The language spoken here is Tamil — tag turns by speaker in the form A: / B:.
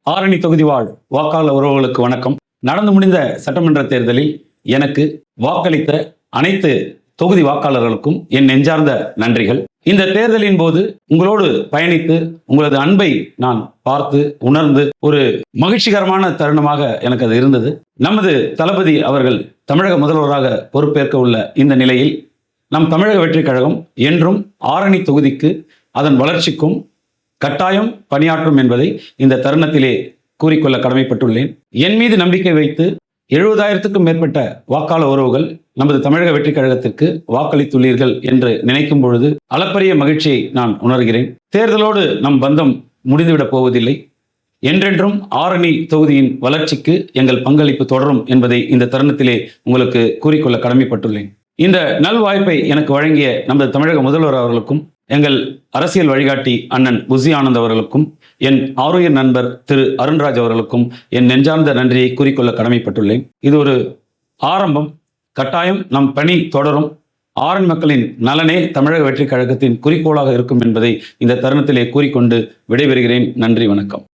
A: ஆரணி தொகுதி வாழ் வாக்காளர் உறவுகளுக்கு வணக்கம். நடந்து முடிந்த சட்டமன்ற தேர்தலில் எனக்கு வாக்களித்த அனைத்து தொகுதி வாக்காளர்களுக்கும் என் நெஞ்சார்ந்த நன்றிகள். இந்த தேர்தலின் போது உங்களோடு பயணித்து உங்களது அன்பை நான் பார்த்து உணர்ந்து ஒரு மகிழ்ச்சிகரமான தருணமாக எனக்கு அது இருந்தது. நமது தளபதி அவர்கள் தமிழக முதல்வராக பொறுப்பேற்க உள்ள இந்த நிலையில் நம் தமிழக வெற்றிக் கழகம் என்றும் ஆரணி தொகுதிக்கு அதன் வளர்ச்சிக்கும் கட்டாயம் பணியாற்றும் என்பதை இந்த தருணத்திலே கூறிக்கொள்ள கடமைப்பட்டுள்ளேன். என் மீது நம்பிக்கை வைத்து 70,000க்கும் மேற்பட்ட வாக்காளர் உறவுகள் நமது தமிழக வெற்றிக் கழகத்திற்கு வாக்களித்துள்ளீர்கள் என்று நினைக்கும் பொழுது அளப்பரிய மகிழ்ச்சியை நான் உணர்கிறேன். தேர்தலோடு நம் பந்தம் முடிந்துவிடப் போவதில்லை. என்றென்றும் ஆரணி தொகுதியின் வளர்ச்சிக்கு எங்கள் பங்களிப்பு தொடரும் என்பதை இந்த தருணத்திலே உங்களுக்கு கூறிக்கொள்ள கடமைப்பட்டுள்ளேன். இந்த நல்வாய்ப்பை எனக்கு வழங்கிய நமது தமிழக முதல்வர் அவர்களுக்கும் எங்கள் அரசியல் வழிகாட்டி அண்ணன் புசி ஆனந்த் அவர்களுக்கும் என் ஆரோக்கிய நண்பர் திரு அருண்ராஜ் அவர்களுக்கும் என் நெஞ்சார்ந்த நன்றியை கூறிக்கொள்ள கடமைப்பட்டுள்ளேன். இது ஒரு ஆரம்பம். கட்டாயம் நம் பணி தொடரும். ஆரணி மக்களின் நலனே தமிழக வெற்றிக் கழகத்தின் குறிக்கோளாக இருக்கும் என்பதை இந்த தருணத்திலே கூறிக்கொண்டு விடைபெறுகிறேன். நன்றி, வணக்கம்.